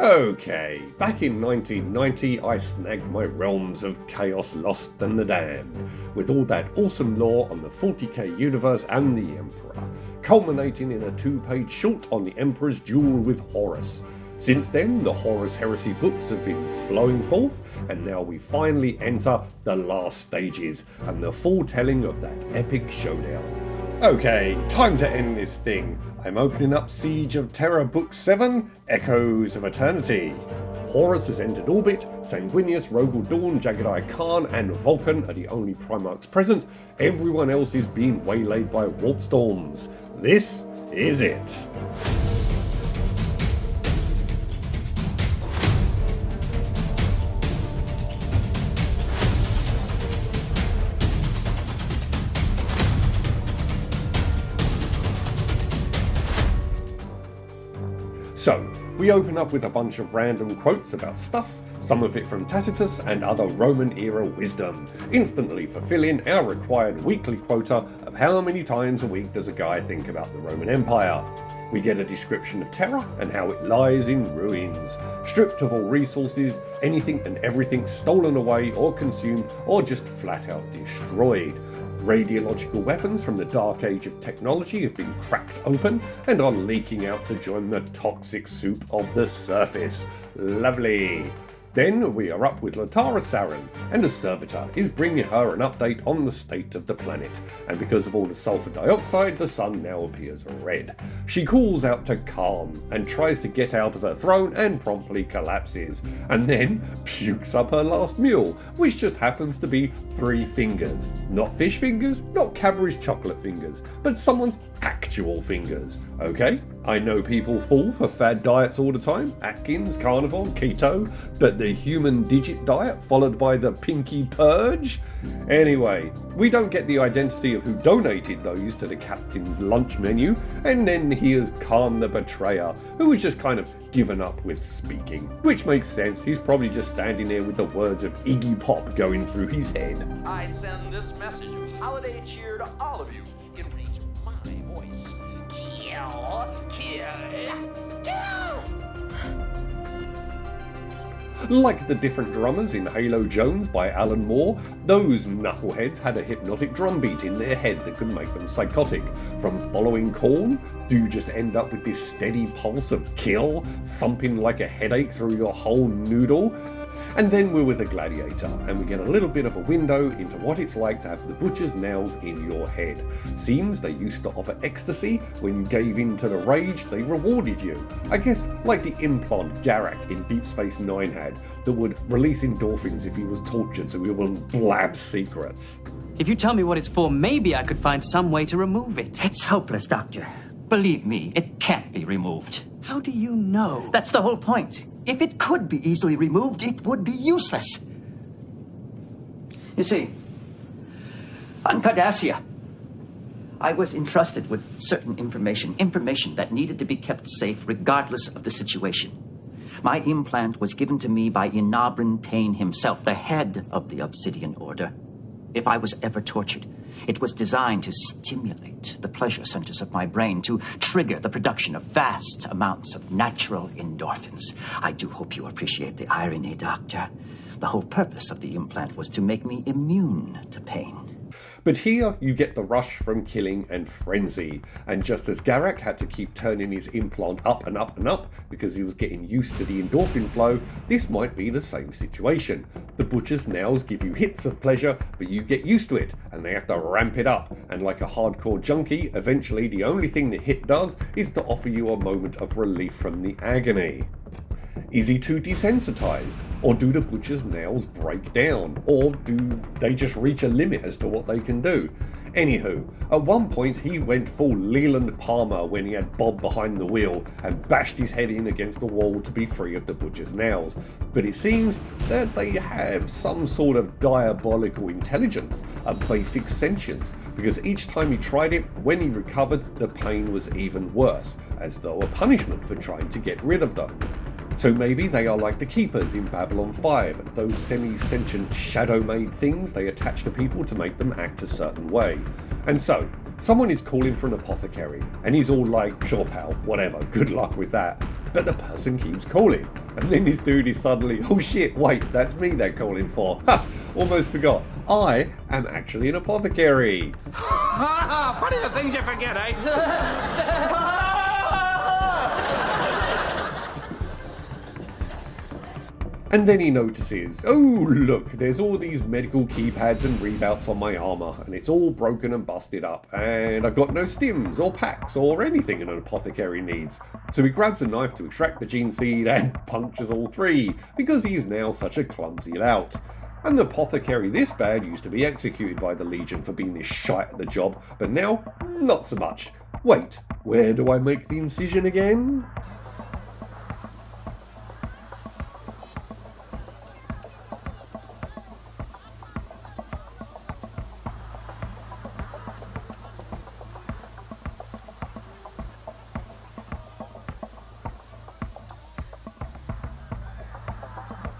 Okay, back in 1990 I snagged my Realms of Chaos Lost and the Damned, with all that awesome lore on the 40k universe and the Emperor, culminating in a 2-page short on the Emperor's duel with Horus. Since then, the Horus Heresy books have been flowing forth, and now we finally enter the last stages and the full telling of that epic showdown. Okay, time to end this thing. I'm opening up Siege of Terra Book 7, Echoes of Eternity. Horus has entered orbit, Sanguinius, Rogel Dawn, Jagged-Eye Khan and Vulcan are the only Primarchs present. Everyone else is being waylaid by warp storms. This is it. So, we open up with a bunch of random quotes about stuff, some of it from Tacitus and other Roman-era wisdom, instantly fulfilling our required weekly quota of how many times a week does a guy think about the Roman Empire. We get a description of Terra and how it lies in ruins, stripped of all resources, anything and everything stolen away or consumed or just flat out destroyed. Radiological weapons from the dark age of technology have been cracked open and are leaking out to join the toxic soup of the surface. Lovely. Then we are up with Latara Saren, and a servitor is bringing her an update on the state of the planet, and because of all the sulfur dioxide, the sun now appears red. She calls out to calm, and tries to get out of her throne and promptly collapses, and then pukes up her last meal, which just happens to be 3 fingers. Not fish fingers, not Cadbury's chocolate fingers, but someone's actual fingers. Okay, I know people fall for fad diets all the time, Atkins, carnivore, keto, but the human digit diet followed by the pinky purge? Anyway, we don't get the identity of who donated those to the captain's lunch menu, and then here's Khan the Betrayer, who has just kind of given up with speaking, which makes sense. He's probably just standing there with the words of Iggy Pop going through his head. I send this message of holiday cheer to all of you in reach of my voice. Kill, kill, kill! Like the different drummers in Halo Jones by Alan Moore, those knuckleheads had a hypnotic drumbeat in their head that could make them psychotic. From following Korn, do you just end up with this steady pulse of kill, thumping like a headache through your whole noodle? And then we're with a gladiator, and we get a little bit of a window into what it's like to have the butcher's nails in your head. Seems they used to offer ecstasy. When you gave in to the rage, they rewarded you. I guess like the implant Garak in Deep Space Nine had, that would release endorphins if he was tortured so he wouldn't blab secrets. If you tell me what it's for, maybe I could find some way to remove it. It's hopeless, Doctor. Believe me, it can't be removed. How do you know? That's the whole point. If it could be easily removed, it would be useless. You see, on Cardassia, I was entrusted with certain information that needed to be kept safe regardless of the situation. My implant was given to me by Inabrin Tain himself, the head of the Obsidian Order. If I was ever tortured, it was designed to stimulate the pleasure centers of my brain, to trigger the production of vast amounts of natural endorphins. I do hope you appreciate the irony, Doctor. The whole purpose of the implant was to make me immune to pain. But here you get the rush from killing and frenzy, and just as Garak had to keep turning his implant up and up and up because he was getting used to the endorphin flow, this might be the same situation. The butcher's nails give you hits of pleasure, but you get used to it, and they have to ramp it up, and like a hardcore junkie, eventually the only thing the hit does is to offer you a moment of relief from the agony. Is he too desensitized? Or do the butcher's nails break down? Or do they just reach a limit as to what they can do? Anywho, at one point he went full Leland Palmer when he had Bob behind the wheel and bashed his head in against the wall to be free of the butcher's nails. But it seems that they have some sort of diabolical intelligence, a basic sentience, because each time he tried it, when he recovered, the pain was even worse, as though a punishment for trying to get rid of them. So maybe they are like the Keepers in Babylon 5, those semi-sentient shadow-made things they attach to people to make them act a certain way. And so, someone is calling for an apothecary, and he's all like, sure pal, whatever, good luck with that. but the person keeps calling. And then this dude is suddenly, oh shit, wait, that's me they're calling for. Ha! Almost forgot. I am actually an apothecary. Funny the things you forget, eh? And then he notices, oh look, there's all these medical keypads and rebouts on my armour, and it's all broken and busted up, and I've got no stims or packs or anything an apothecary needs. So he grabs a knife to extract the gene seed and punctures all three, because he is now such a clumsy lout. And the apothecary this bad used to be executed by the Legion for being this shite at the job, but now, not so much. Wait, where do I make the incision again?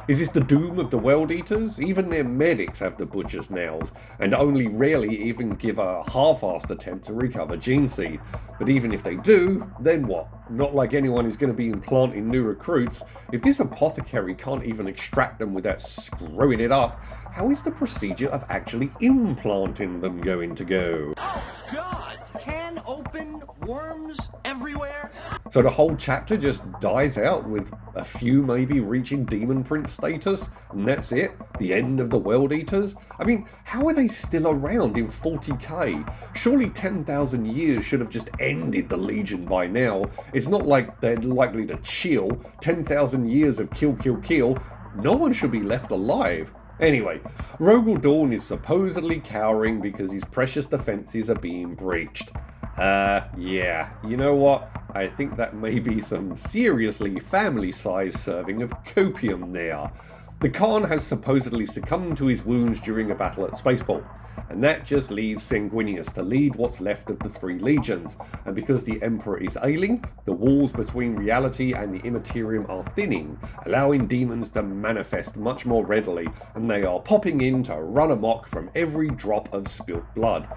Is this the doom of the World Eaters? Even their medics have the butcher's nails, and only rarely even give a half-assed attempt to recover gene seed. But even if they do, then what? Not like anyone is going to be implanting new recruits. If this apothecary can't even extract them without screwing it up, how is the procedure of actually implanting them going to go? Oh, God! Can open worms everywhere? So the whole chapter just dies out with a few maybe reaching Demon Prince status, and that's it? The end of the World Eaters? I mean, how are they still around in 40k? Surely 10,000 years should have just ended the Legion by now. It's not like they're likely to chill. 10,000 years of kill, kill, kill. No one should be left alive. Anyway, Rogel Dawn is supposedly cowering because his precious defences are being breached. Yeah, you know what? I think that may be some seriously family-sized serving of copium there. The Khan has supposedly succumbed to his wounds during a battle at Spaceport, and that just leaves Sanguinius to lead what's left of the three legions, and because the Emperor is ailing, the walls between reality and the Immaterium are thinning, allowing demons to manifest much more readily, and they are popping in to run amok from every drop of spilt blood.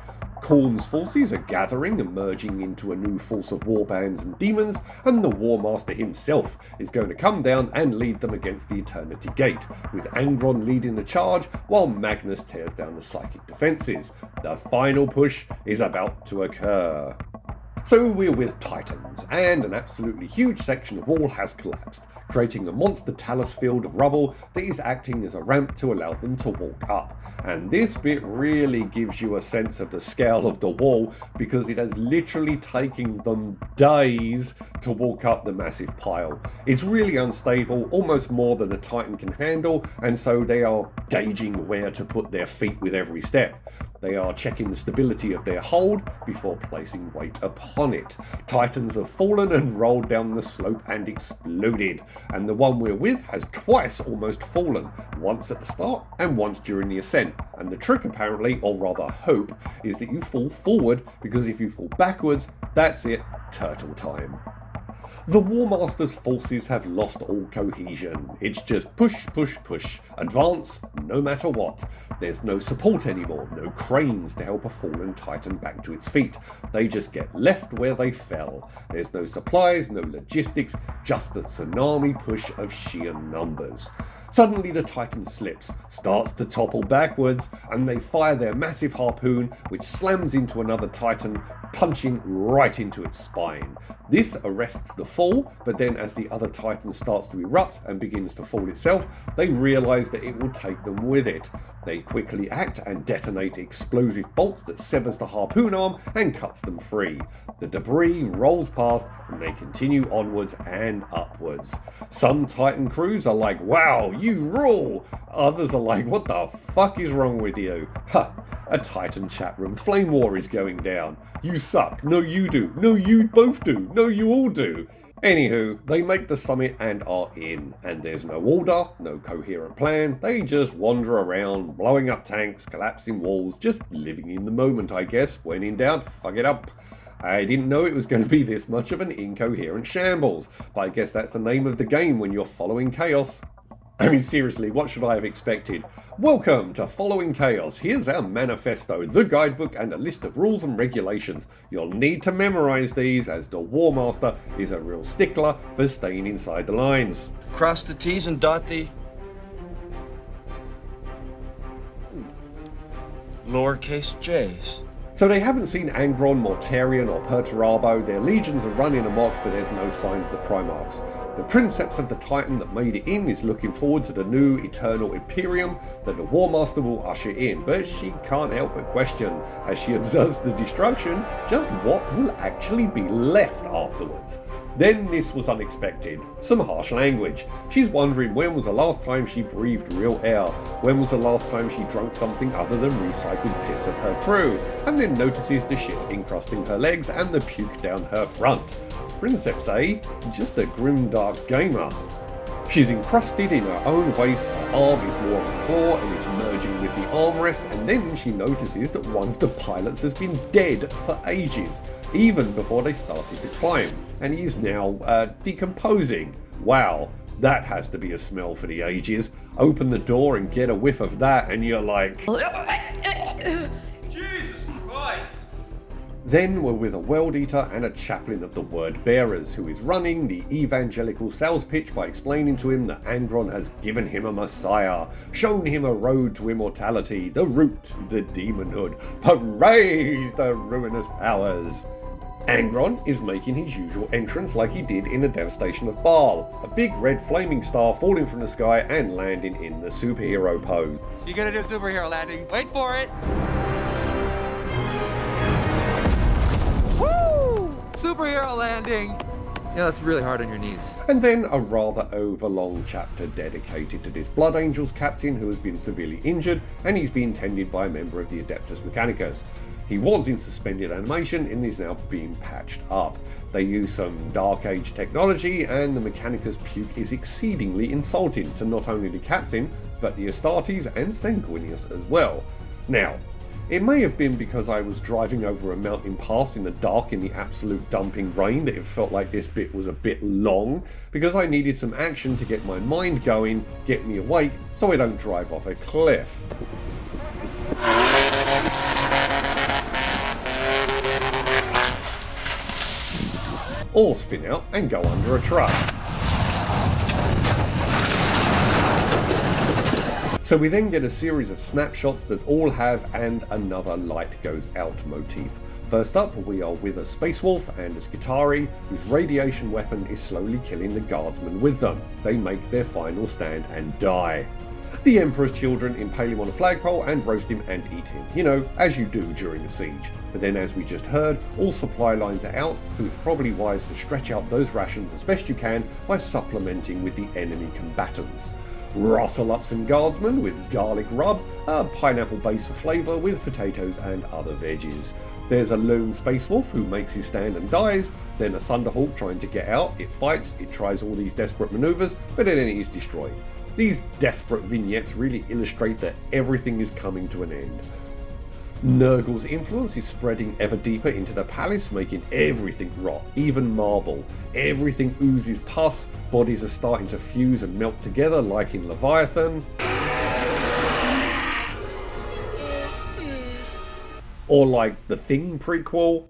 Khorne's forces are gathering and merging into a new force of warbands and demons, and the War Master himself is going to come down and lead them against the Eternity Gate, with Angron leading the charge while Magnus tears down the psychic defences. The final push is about to occur. So we're with Titans, and an absolutely huge section of wall has collapsed, creating a monster talus field of rubble that is acting as a ramp to allow them to walk up. And this bit really gives you a sense of the scale of the wall, because it has literally taken them days to walk up the massive pile. It's really unstable, almost more than a Titan can handle, and so they are gauging where to put their feet with every step. They are checking the stability of their hold before placing weight upon it. Titans have fallen and rolled down the slope and exploded, and the one we're with has twice almost fallen, once at the start and once during the ascent. And the trick apparently, or rather hope, is that you fall forward, because if you fall backwards, that's it, turtle time. The War Master's forces have lost all cohesion. It's just push, push, push. Advance, no matter what. There's no support anymore, no cranes to help a fallen Titan back to its feet. They just get left where they fell. There's no supplies, no logistics, just a tsunami push of sheer numbers. Suddenly the Titan slips, starts to topple backwards, and they fire their massive harpoon, which slams into another Titan, punching right into its spine. This arrests the fall, but then as the other Titan starts to erupt and begins to fall itself, they realise that it will take them with it. They quickly act and detonate explosive bolts that severs the harpoon arm and cuts them free. The debris rolls past and they continue onwards and upwards. Some Titan crews are like, wow, you rule! Others are like, what the fuck is wrong with you? Ha! A Titan chat room flame war is going down. You suck. No, you do. No, you both do. No, you all do. Anywho, they make the summit and are in, and there's no order, no coherent plan. They just wander around, blowing up tanks, collapsing walls, just living in the moment, I guess. When in doubt, fuck it up. I didn't know it was going to be this much of an incoherent shambles, but I guess that's the name of the game when you're following chaos. I mean, seriously, what should I have expected? Welcome to Following Chaos. Here's our manifesto, the guidebook, and a list of rules and regulations. You'll need to memorize these, as the War Master is a real stickler for staying inside the lines. Cross the T's and dot the lowercase j's. So they haven't seen Angron, Mortarion, or Perturabo. Their legions are running amok, but there's no sign of the Primarchs. The Princeps of the Titan that made it in is looking forward to the new Eternal Imperium that the War Master will usher in, but she can't help but question, as she observes the destruction, just what will actually be left afterwards. Then this was unexpected. Some harsh language. She's wondering when was the last time she breathed real air, when was the last time she drank something other than recycled piss of her crew, and then notices the shit encrusting her legs and the puke down her front. Princeps, eh? Just a grimdark gamer. She's encrusted in her own waist, her arm is more of a claw and is merging with the armrest, and then she notices that one of the pilots has been dead for ages, even before they started to climb, and he is now decomposing. Wow, that has to be a smell for the ages. Open the door and get a whiff of that and you're like... Jesus Christ! Then we're with a World Eater and a chaplain of the Word Bearers, who is running the evangelical sales pitch by explaining to him that Angron has given him a messiah, shown him a road to immortality, the route to the demonhood, praise the ruinous powers. Angron is making his usual entrance like he did in the devastation of Baal, a big red flaming star falling from the sky and landing in the superhero pose. So you're gonna do a superhero landing. Wait for it! Woo! Superhero landing! Yeah, that's really hard on your knees. And then a rather overlong chapter dedicated to this Blood Angels captain who has been severely injured, and he's being tended by a member of the Adeptus Mechanicus. He was in suspended animation and is now being patched up. They use some Dark Age technology, and the Mechanicus puke is exceedingly insulting to not only the captain, but the Astartes and Sanguinius as well. Now, it may have been because I was driving over a mountain pass in the dark in the absolute dumping rain that it felt like this bit was a bit long, because I needed some action to get my mind going, get me awake, so I don't drive off a cliff. Or spin out and go under a truck. So we then get a series of snapshots that all have "and another light goes out" motif. First up, we are with a Space Wolf and a Skitarii, whose radiation weapon is slowly killing the guardsmen with them. They make their final stand and die. The Emperor's children impale him on a flagpole and roast him and eat him, you know, as you do during a siege. But then, as we just heard, all supply lines are out, so it's probably wise to stretch out those rations as best you can by supplementing with the enemy combatants. Rustle up some guardsmen with garlic rub, a pineapple base for flavour with potatoes and other veggies. There's a lone Space Wolf who makes his stand and dies, then a Thunderhawk trying to get out, it fights, it tries all these desperate manoeuvres, but then it is destroyed. These desperate vignettes really illustrate that everything is coming to an end. Nurgle's influence is spreading ever deeper into the palace, making everything rot, even marble. Everything oozes pus, bodies are starting to fuse and melt together like in Leviathan. Or like the Thing prequel.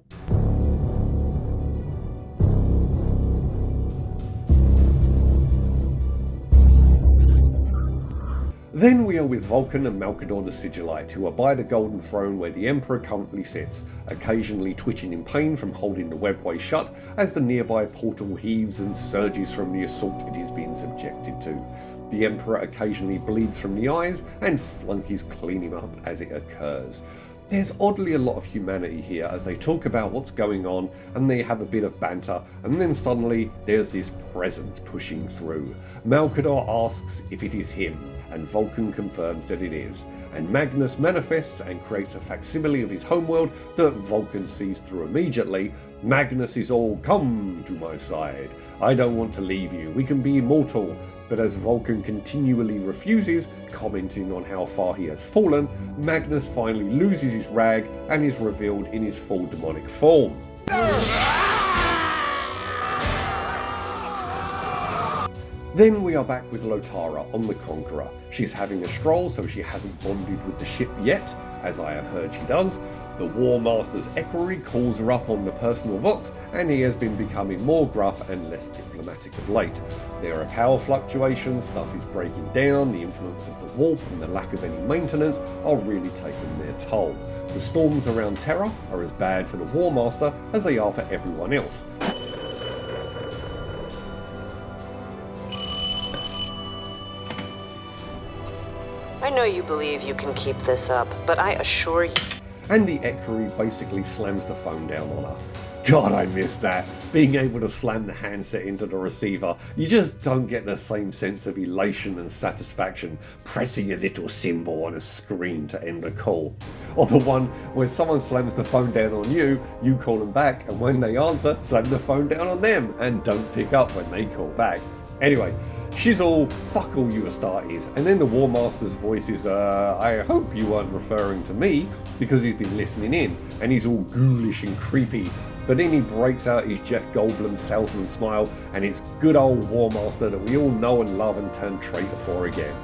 Then we are with Vulcan and Malkador the Sigillite, who are by the Golden Throne where the Emperor currently sits, occasionally twitching in pain from holding the webway shut as the nearby portal heaves and surges from the assault it is being subjected to. The Emperor occasionally bleeds from the eyes, and flunkies clean him up as it occurs. There's oddly a lot of humanity here as they talk about what's going on and they have a bit of banter, and then suddenly there's this presence pushing through. Malkador asks if it is him, and Vulcan confirms that it is, and Magnus manifests and creates a facsimile of his homeworld that Vulcan sees through immediately. Magnus is all, "Come to my side, I don't want to leave you, we can be immortal." But as Vulcan continually refuses, commenting on how far he has fallen, Magnus finally loses his rag and is revealed in his full demonic form. Then we are back with Lotara on the Conqueror. She's having a stroll, so she hasn't bonded with the ship yet, as I have heard she does. The War Master's equerry calls her up on the personal vox, and he has been becoming more gruff and less diplomatic of late. There are power fluctuations, stuff is breaking down, the influence of the warp and the lack of any maintenance are really taking their toll. The storms around Terra are as bad for the War Master as they are for everyone else. I know you believe you can keep this up, but I assure you... And the equerry basically slams the phone down on her. God, I miss that. Being able to slam the handset into the receiver. You just don't get the same sense of elation and satisfaction pressing a little symbol on a screen to end a call. Or the one where someone slams the phone down on you, you call them back, and when they answer, slam the phone down on them and don't pick up when they call back. Anyway, she's all, fuck all you Astartes, and then the War Master's voice is, I hope you weren't referring to me, because he's been listening in, and he's all ghoulish and creepy, but then he breaks out his Jeff Goldblum salesman smile, and it's good old War Master that we all know and love and turn traitor for again.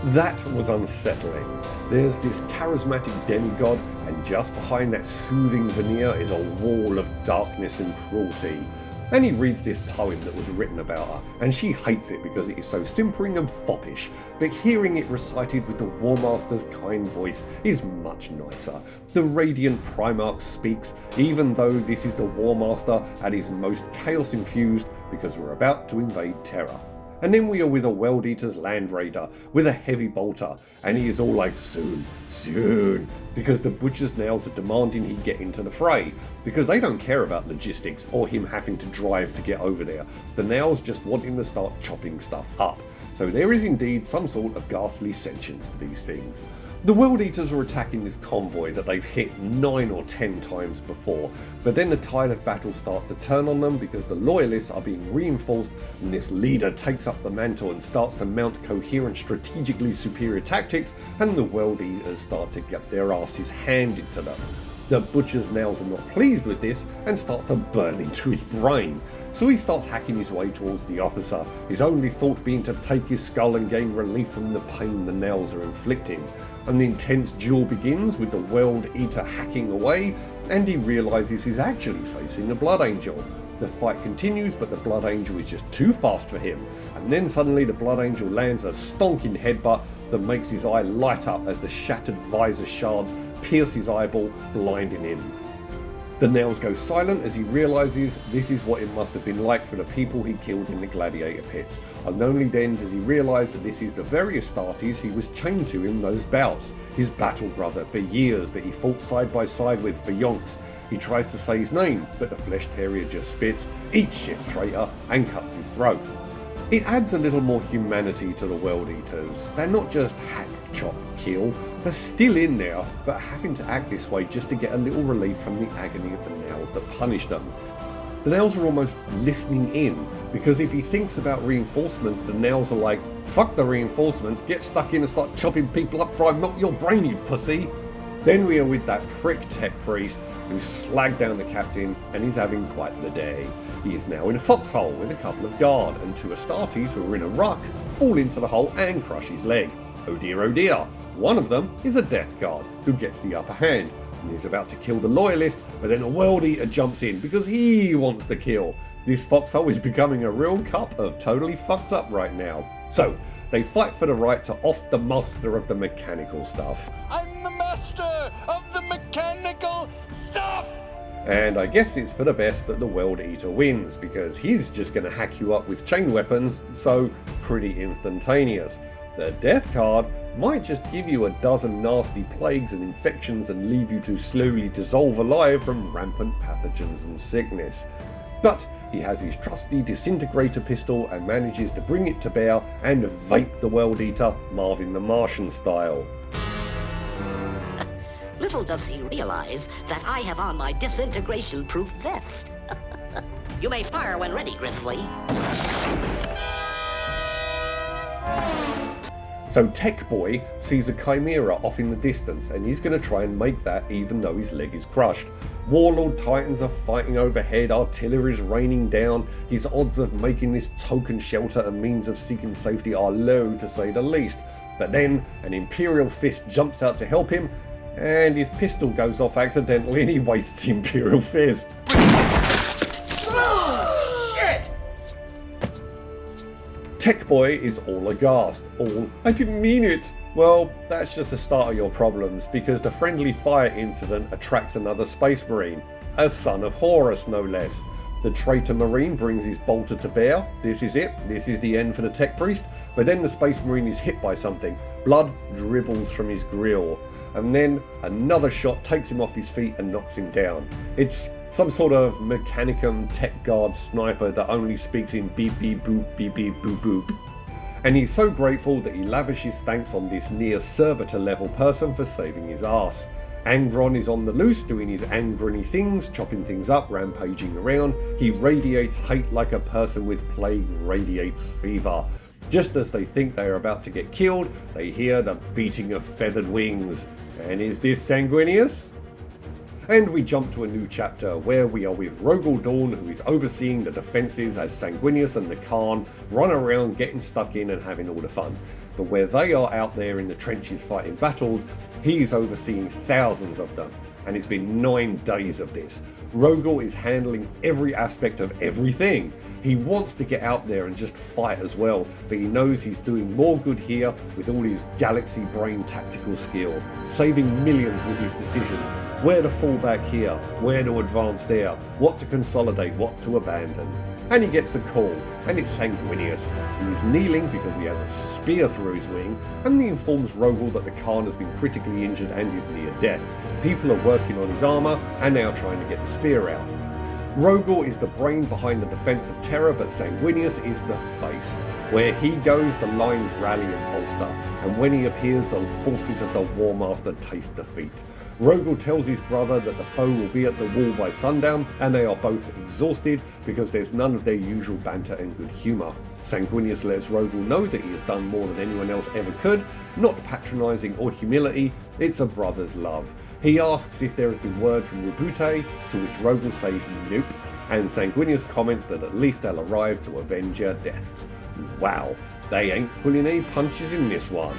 That was unsettling. There's this charismatic demigod, and just behind that soothing veneer is a wall of darkness and cruelty. And he reads this poem that was written about her, and she hates it because it is so simpering and foppish, but hearing it recited with the War Master's kind voice is much nicer. The radiant Primarch speaks, even though this is the War Master at his most chaos-infused, because we're about to invade Terra. And then we are with a World Eater's Land Raider with a heavy bolter, and he is all like, soon, soon, because the Butcher's Nails are demanding he get into the fray, because they don't care about logistics or him having to drive to get over there. The Nails just want him to start chopping stuff up. So there is indeed some sort of ghastly sentience to these things. The World Eaters are attacking this convoy that they've hit 9 or 10 times before, but then the tide of battle starts to turn on them because the Loyalists are being reinforced, and this leader takes up the mantle and starts to mount coherent, strategically superior tactics, and the World Eaters start to get their asses handed to them. The Butcher's Nails are not pleased with this and start to burn into his brain. So he starts hacking his way towards the officer, his only thought being to take his skull and gain relief from the pain the nails are inflicting. An intense duel begins with the World Eater hacking away, and he realises he's actually facing a Blood Angel. The fight continues, but the Blood Angel is just too fast for him, and then suddenly the Blood Angel lands a stonking headbutt that makes his eye light up as the shattered visor shards pierce his eyeball, blinding him. The Nails go silent as he realises this is what it must have been like for the people he killed in the gladiator pits, and only then does he realise that this is the very Astartes he was chained to in those bouts, his battle brother for years that he fought side by side with for yonks. He tries to say his name, but the flesh terrier just spits, "Eat shit, traitor," and cuts his throat. It adds a little more humanity to the World Eaters. They're not just hack, chop, kill. They're still in there, but having to act this way just to get a little relief from the agony of the Nails that punished them. The Nails are almost listening in, because if he thinks about reinforcements, the Nails are like, fuck the reinforcements, get stuck in and start chopping people up before I melt your brain, you pussy. Then we are with that prick tech priest who slagged down the captain, and he's having quite the day. He is now in a foxhole with a couple of guard, and 2 Astartes who are in a ruck fall into the hole and crush his leg. Oh dear, oh dear. One of them is a Death Guard who gets the upper hand, and is about to kill the Loyalist, but then a World Eater jumps in because he wants to kill. This foxhole is becoming a real cup of totally fucked up right now. So, they fight for the right to off the master of the mechanical stuff. I'm the master of the mechanical stuff! And I guess it's for the best that the World Eater wins, because he's just going to hack you up with chain weapons, so pretty instantaneous. The Death Card might just give you a dozen nasty plagues and infections and leave you to slowly dissolve alive from rampant pathogens and sickness. But he has his trusty disintegrator pistol and manages to bring it to bear and vape the World Eater Marvin the Martian style. Little does he realize that I have on my disintegration-proof vest. You may fire when ready, Grizzly. So Tech Boy sees a chimera off in the distance, and he's going to try and make that even though his leg is crushed. Warlord Titans are fighting overhead, artillery is raining down. His odds of making this token shelter a means of seeking safety are low, to say the least. But then an Imperial fist jumps out to help him, and his pistol goes off accidentally and he wastes the Imperial fist. Oh, shit! Tech Boy is all aghast. I didn't mean it. Well, that's just the start of your problems, because the friendly fire incident attracts another Space Marine, a son of Horus no less. The traitor Marine brings his bolter to bear. This is it. This is the end for the Tech Priest. But then the Space Marine is hit by something. Blood dribbles from his grill. And then another shot takes him off his feet and knocks him down. It's some sort of Mechanicum Tech Guard sniper that only speaks in beep beep boop beep beep boop boop. And he's so grateful that he lavishes thanks on this near servitor level person for saving his ass. Angron is on the loose doing his Angrony things, chopping things up, rampaging around. He radiates hate like a person with plague radiates fever. Just as they think they are about to get killed, they hear the beating of feathered wings. And is this Sanguinius? And we jump to a new chapter where we are with Rogel Dawn, who is overseeing the defences as Sanguinius and the Khan run around getting stuck in and having all the fun. But where they are out there in the trenches fighting battles, he is overseeing thousands of them. And it's been 9 days of this. Rogel is handling every aspect of everything. He wants to get out there and just fight as well, but he knows he's doing more good here with all his galaxy brain tactical skill, saving millions with his decisions. Where to fall back here, where to advance there, what to consolidate, what to abandon. And he gets a call, and it's Sanguinius, who is kneeling because he has a spear through his wing, and he informs Rogel that the Khan has been critically injured and is near death. People are working on his armour, and they are trying to get the spear out. Rogel is the brain behind the defence of Terra, but Sanguinius is the face. Where he goes, the lines rally and bolster, and when he appears, the forces of the War Master taste defeat. Rogel tells his brother that the foe will be at the wall by sundown, and they are both exhausted because there's none of their usual banter and good humour. Sanguinius lets Rogel know that he has done more than anyone else ever could, not patronising or humility, it's a brother's love. He asks if there has been word from Rubute, to which Rogel says nope, and Sanguinius comments that at least they'll arrive to avenge their deaths. Wow, they ain't pulling any punches in this one.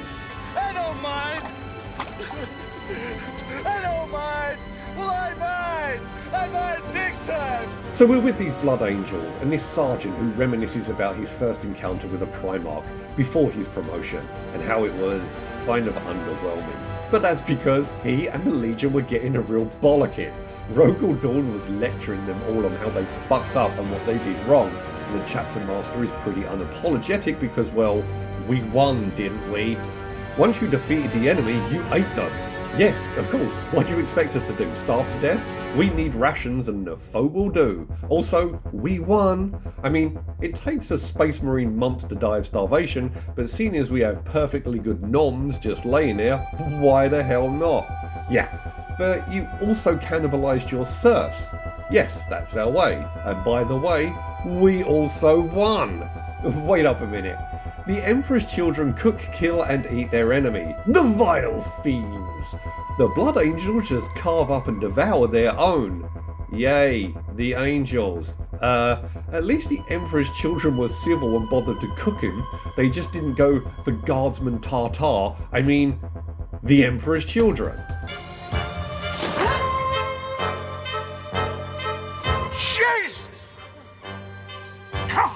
I don't mind! I don't mind! Well, I mind! I mind big time! So we're with these Blood Angels and this sergeant who reminisces about his first encounter with a Primarch before his promotion and how it was kind of underwhelming. But that's because he and the Legion were getting a real bollocking. Rogel Dawn was lecturing them all on how they fucked up and what they did wrong. And the chapter master is pretty unapologetic because, well, we won, didn't we? Once you defeated the enemy, you ate them. Yes, of course. What do you expect us to do? Starve to death? We need rations and the foe will do. Also, we won. I mean, it takes a Space Marine months to die of starvation, but seeing as we have perfectly good noms just laying there, why the hell not? Yeah, but you also cannibalized your serfs. Yes, that's our way. And by the way, we also won. Wait up a minute. The Emperor's children cook, kill and eat their enemy. The vile fiends! The Blood Angels just carve up and devour their own. Yay, the angels. At least the Emperor's children were civil and bothered to cook him. They just didn't go for Guardsman Tartar. I mean, the Emperor's children. Jesus! Come!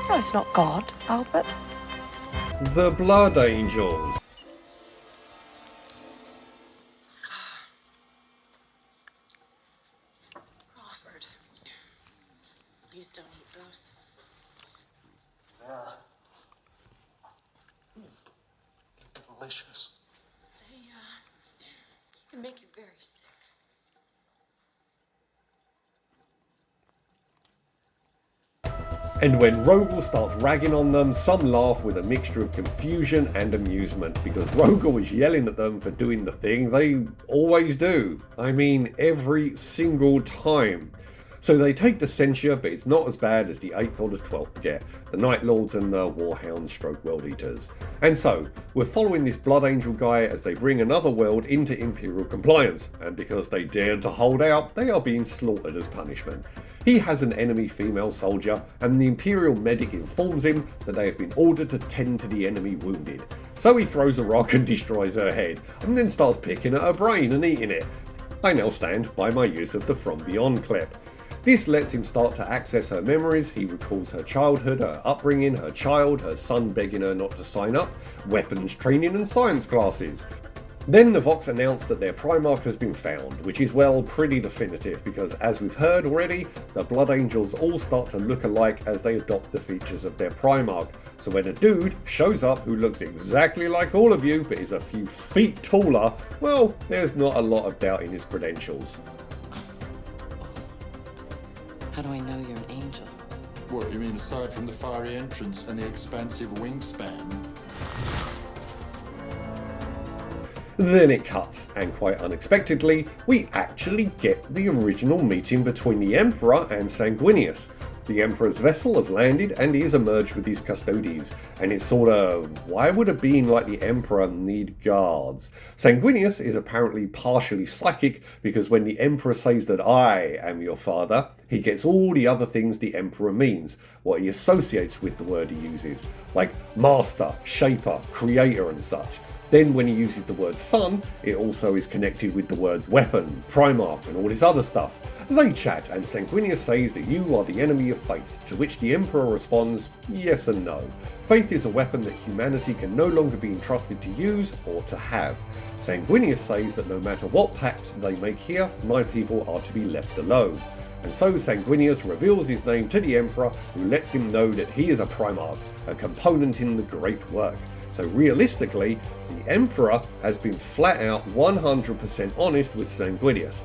No, it's not God, Albert. The Blood Angels. Crawford. Please don't eat those. Delicious. They, can make you very sick. And when Rogel starts ragging on them, some laugh with a mixture of confusion and amusement, because Rogel is yelling at them for doing the thing they always do. I mean, every single time. So they take the censure, but it's not as bad as the 8th or the 12th get, the Night Lords and the Warhound / World Eaters. And so, we're following this Blood Angel guy as they bring another world into Imperial compliance, and because they dared to hold out, they are being slaughtered as punishment. He has an enemy female soldier, and the Imperial medic informs him that they have been ordered to tend to the enemy wounded. So he throws a rock and destroys her head, and then starts picking at her brain and eating it. I now stand by my use of the From Beyond clip. This lets him start to access her memories. He recalls her childhood, her upbringing, her child, her son begging her not to sign up, weapons training and science classes. Then the Vox announced that their Primarch has been found, which is, well, pretty definitive because, as we've heard already, the Blood Angels all start to look alike as they adopt the features of their Primarch. So when a dude shows up who looks exactly like all of you but is a few feet taller, well, there's not a lot of doubt in his credentials. How do I know you're an angel? What, you mean aside from the fiery entrance and the expansive wingspan? Then it cuts, and quite unexpectedly, we actually get the original meeting between the Emperor and Sanguinius. The Emperor's vessel has landed and he has emerged with his custodies, and it's sort of, why would a being like the Emperor need guards? Sanguinius is apparently partially psychic because when the Emperor says that I am your father, he gets all the other things the Emperor means, what he associates with the word he uses, like master, shaper, creator and such. Then when he uses the word son, it also is connected with the words weapon, Primarch and all this other stuff. They chat and Sanguinius says that you are the enemy of faith, to which the Emperor responds yes and no. Faith is a weapon that humanity can no longer be entrusted to use or to have. Sanguinius says that no matter what pact they make here, my people are to be left alone. And so Sanguinius reveals his name to the Emperor, who lets him know that he is a Primarch, a component in the great work. So realistically, the Emperor has been flat out 100% honest with Sanguinius.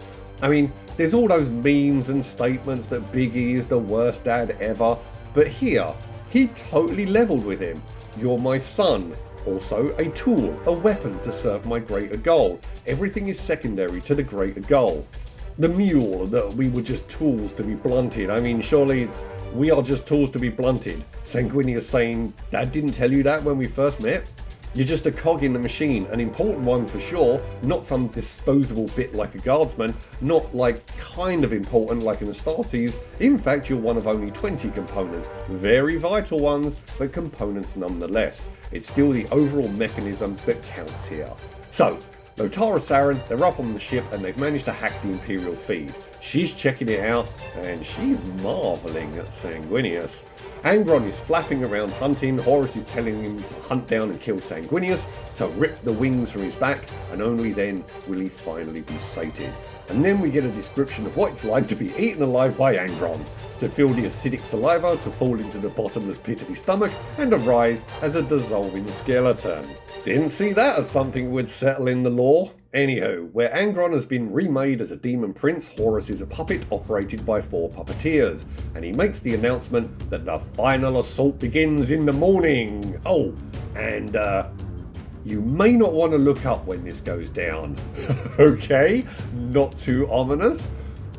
I mean, there's all those memes and statements that Big E is the worst dad ever, but here, he totally leveled with him. You're my son, also a tool, a weapon to serve my greater goal. Everything is secondary to the greater goal. The mule, that we were just tools to be blunted, I mean, surely it's we are just tools to be blunted. Sanguinius saying, Dad didn't tell you that when we first met? You're just a cog in the machine, an important one for sure, not some disposable bit like a guardsman, not like kind of important like an Astartes. In fact, you're one of only 20 components, very vital ones, but components nonetheless. It's still the overall mechanism that counts here. So, Lotara Saren, they're up on the ship and they've managed to hack the Imperial feed. She's checking it out and she's marvelling at Sanguinius. Angron is flapping around hunting, Horus is telling him to hunt down and kill Sanguinius, to rip the wings from his back, and only then will he finally be sated. And then we get a description of what it's like to be eaten alive by Angron, to feel the acidic saliva, to fall into the bottomless pit of his stomach, and arise as a dissolving skeleton. Didn't see that as something would settle in the lore. Anywho, where Angron has been remade as a demon prince, Horus is a puppet operated by 4 puppeteers, and he makes the announcement that the final assault begins in the morning. Oh, and you may not want to look up when this goes down. Okay, not too ominous.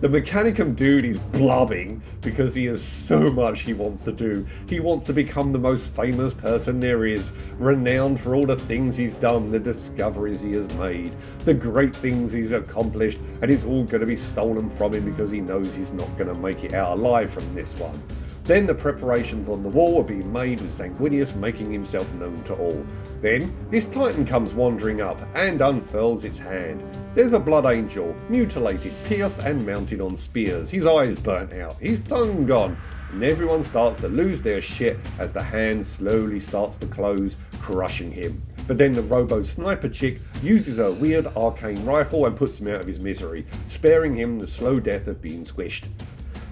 The Mechanicum dude is blubbing because he has so much he wants to do. He wants to become the most famous person there is, renowned for all the things he's done, the discoveries he has made, the great things he's accomplished, and it's all going to be stolen from him because he knows he's not going to make it out alive from this one. Then the preparations on the wall are being made with Sanguinius making himself known to all. Then this Titan comes wandering up and unfurls its hand. There's a blood angel, mutilated, pierced and mounted on spears, his eyes burnt out, his tongue gone, and everyone starts to lose their shit as the hand slowly starts to close, crushing him. But then the robo-sniper chick uses her weird arcane rifle and puts him out of his misery, sparing him the slow death of being squished.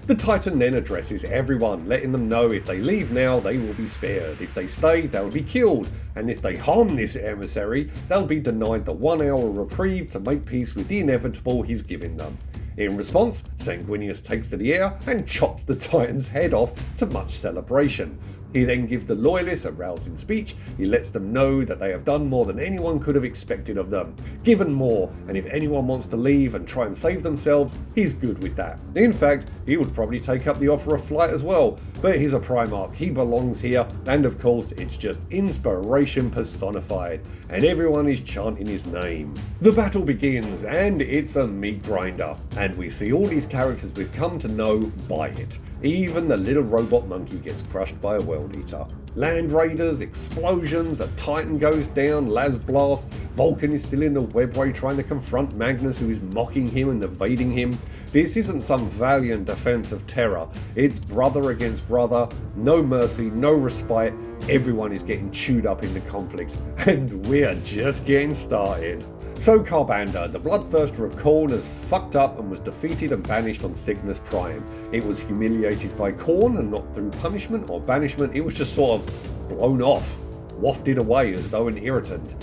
The Titan then addresses everyone, letting them know if they leave now, they will be spared. If they stay, they'll be killed. And if they harm this emissary, they'll be denied the 1 hour reprieve to make peace with the inevitable he's giving them. In response, Sanguinius takes to the air and chops the Titan's head off to much celebration. He then gives the loyalists a rousing speech. He lets them know that they have done more than anyone could have expected of them, given more, and if anyone wants to leave and try and save themselves, he's good with that. In fact, he would probably take up the offer of flight as well, but he's a Primarch, he belongs here, and of course it's just inspiration personified, and everyone is chanting his name. The battle begins, and it's a meat grinder, and we see all these characters we've come to know buy it. Even the little robot monkey gets crushed by a World Eater. Land raiders, explosions, a Titan goes down, Las blasts, Vulcan is still in the webway trying to confront Magnus, who is mocking him and evading him. This isn't some valiant defense of Terra, it's brother against brother, no mercy, no respite, everyone is getting chewed up in the conflict, and we're just getting started. So Karbanda, the bloodthirster of Khorne, has fucked up and was defeated and banished on Cygnus Prime. It was humiliated by Khorne, and not through punishment or banishment, it was just sort of blown off, wafted away as though an irritant.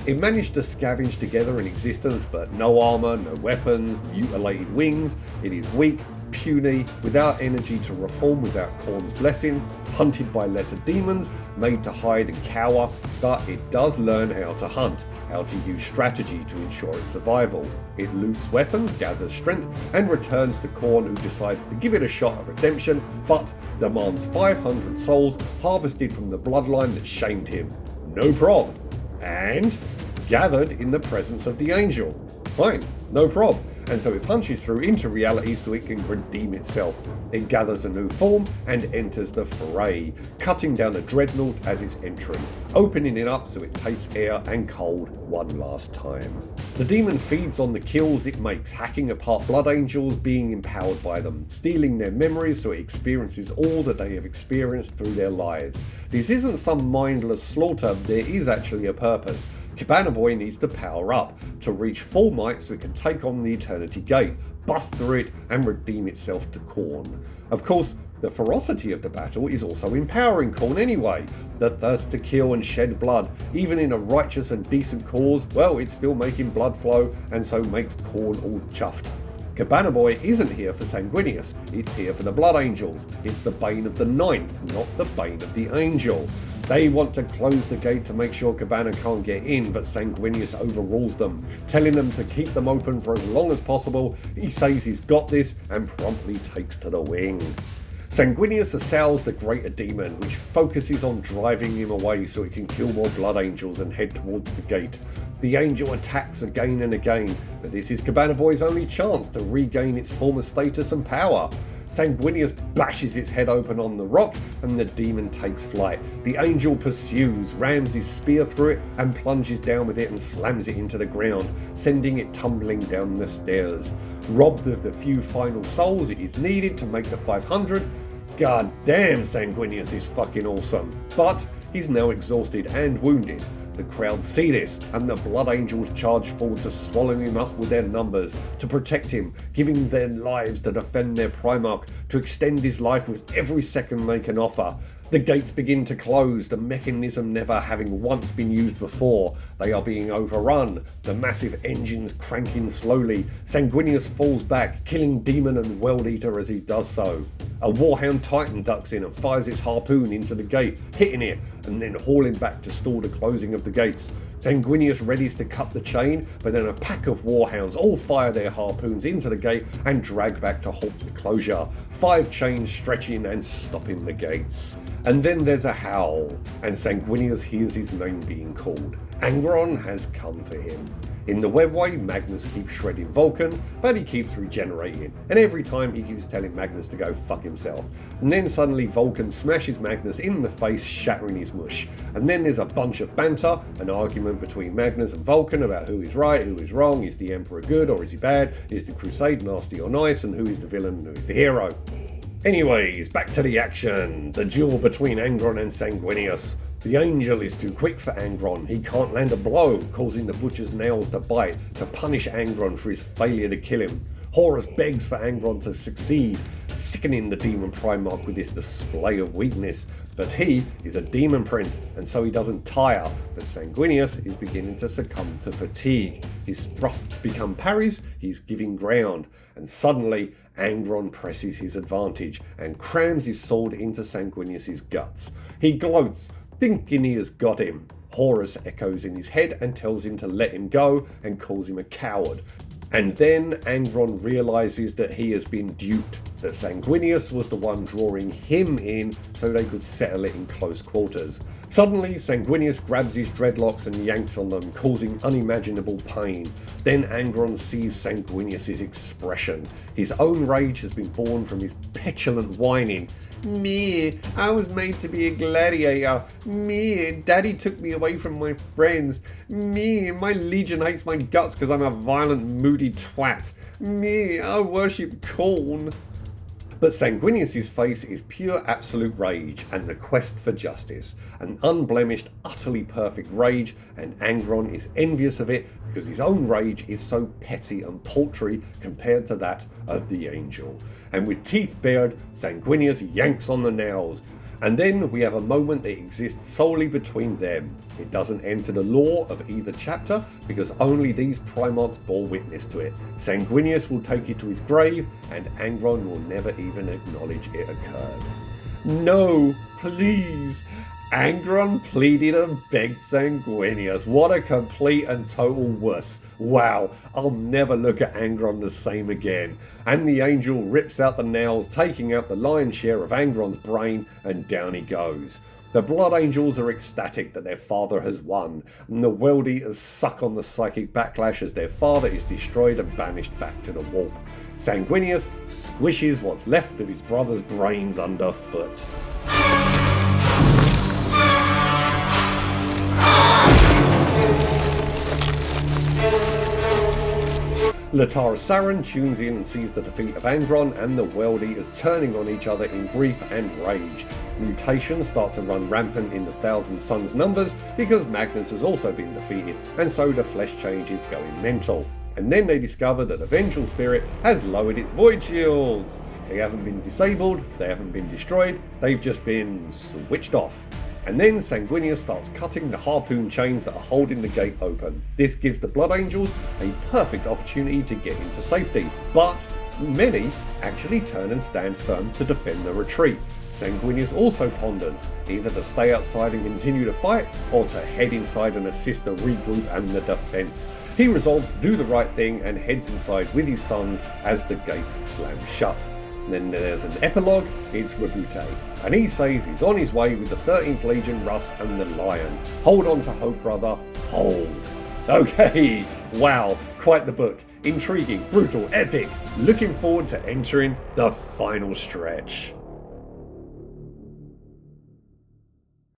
It managed to scavenge together in existence, but no armour, no weapons, mutilated wings. It is weak, puny, without energy to reform without Khorne's blessing, hunted by lesser demons, made to hide and cower, but it does learn how to hunt, how to use strategy to ensure its survival. It loots weapons, gathers strength, and returns to Khorne, who decides to give it a shot at redemption, but demands 500 souls harvested from the bloodline that shamed him. No prob. And gathered in the presence of the angel. Fine, no prob. And so it punches through into reality so it can redeem itself. It gathers a new form and enters the fray, cutting down a dreadnought as its entry, opening it up so it tastes air and cold one last time. The demon feeds on the kills it makes, hacking apart blood angels, being empowered by them, stealing their memories so it experiences all that they have experienced through their lives. This isn't some mindless slaughter, there is actually a purpose. Cabana Boy needs to power up to reach full might so it can take on the Eternity Gate, bust through it, and redeem itself to Khorne. Of course, the ferocity of the battle is also empowering Khorne anyway. The thirst to kill and shed blood, even in a righteous and decent cause, well, it's still making blood flow, and so makes Khorne all chuffed. Cabana Boy isn't here for Sanguinius, it's here for the Blood Angels. It's the bane of the Ninth, not the bane of the Angel. They want to close the gate to make sure Cabana can't get in, but Sanguinius overrules them, telling them to keep them open for as long as possible. He says he's got this and promptly takes to the wing. Sanguinius assails the Greater Demon, which focuses on driving him away so it can kill more Blood Angels and head towards the gate. The Angel attacks again and again, but this is Cabana Boy's only chance to regain its former status and power. Sanguinius bashes its head open on the rock and the demon takes flight. The angel pursues, rams his spear through it and plunges down with it and slams it into the ground, sending it tumbling down the stairs. Robbed of the few final souls it is needed to make the 500, god damn, Sanguinius is fucking awesome. But he's now exhausted and wounded. The crowd see this, and the Blood Angels charge forward to swallow him up with their numbers, to protect him, giving their lives to defend their Primarch, to extend his life with every second they can offer. The gates begin to close, the mechanism never having once been used before. They are being overrun, the massive engines cranking slowly. Sanguinius falls back, killing Demon and World Eater as he does so. A Warhound Titan ducks in and fires its harpoon into the gate, hitting it, and then hauling back to stall the closing of the gates. Sanguinius readies to cut the chain, but then a pack of Warhounds all fire their harpoons into the gate and drag back to halt the closure. 5 chains stretching and stopping the gates. And then there's a howl, and Sanguinius hears his name being called. Angron has come for him. In the webway, Magnus keeps shredding Vulcan, but he keeps regenerating, and every time he keeps telling Magnus to go fuck himself. And then suddenly Vulcan smashes Magnus in the face, shattering his mush. And then there's a bunch of banter, an argument between Magnus and Vulcan about who is right, who is wrong, is the Emperor good or is he bad, is the Crusade nasty or nice, and who is the villain and who is the hero. Anyways, back to the action. The duel between Angron and Sanguinius. The Angel is too quick for Angron. He can't land a blow, causing the Butcher's nails to bite, to punish Angron for his failure to kill him. Horus begs for Angron to succeed, sickening the Demon Primarch with this display of weakness. But he is a Demon Prince, and so he doesn't tire, but Sanguinius is beginning to succumb to fatigue. His thrusts become parries, he's giving ground, and suddenly Angron presses his advantage and crams his sword into Sanguinius's guts. He gloats, thinking he has got him. Horus echoes in his head and tells him to let him go and calls him a coward. And then Angron realizes that he has been duped, that Sanguinius was the one drawing him in so they could settle it in close quarters. Suddenly, Sanguinius grabs his dreadlocks and yanks on them, causing unimaginable pain. Then Angron sees Sanguinius's expression. His own rage has been born from his petulant whining. Me, I was made to be a gladiator. Me, Daddy took me away from my friends. Me, my legion hates my guts because I'm a violent, moody twat. Me, I worship corn. But Sanguinius's face is pure absolute rage and the quest for justice. An unblemished, utterly perfect rage, and Angron is envious of it because his own rage is so petty and paltry compared to that of the angel. And with teeth bared, Sanguinius yanks on the nails. And then we have a moment that exists solely between them. It doesn't enter the lore of either chapter because only these Primarchs bore witness to it. Sanguinius will take it to his grave and Angron will never even acknowledge it occurred. No, please. Angron pleaded and begged Sanguinius. What a complete and total wuss. Wow, I'll never look at Angron the same again. And the angel rips out the nails, taking out the lion's share of Angron's brain, and down he goes. The Blood Angels are ecstatic that their father has won, and the Weldies suck on the psychic backlash as their father is destroyed and banished back to the warp. Sanguinius squishes what's left of his brother's brains underfoot. Latara Saren tunes in and sees the defeat of Angron, and the Weldie is turning on each other in grief and rage. Mutations start to run rampant in the Thousand Sons numbers because Magnus has also been defeated, and so the flesh change is going mental. And then they discover that the Vengeful Spirit has lowered its void shields. They haven't been disabled, they haven't been destroyed, they've just been switched off. And then Sanguinius starts cutting the harpoon chains that are holding the gate open. This gives the Blood Angels a perfect opportunity to get into safety, but many actually turn and stand firm to defend the retreat. Sanguinius also ponders either to stay outside and continue to fight, or to head inside and assist the regroup and the defense. He resolves to do the right thing and heads inside with his sons as the gates slam shut. Then there's an epilogue, it's Rebute, and he says he's on his way with the 13th Legion, Russ and the Lion. Hold on to hope, brother, hold. Okay, wow, quite the book. Intriguing, brutal, epic. Looking forward to entering the final stretch.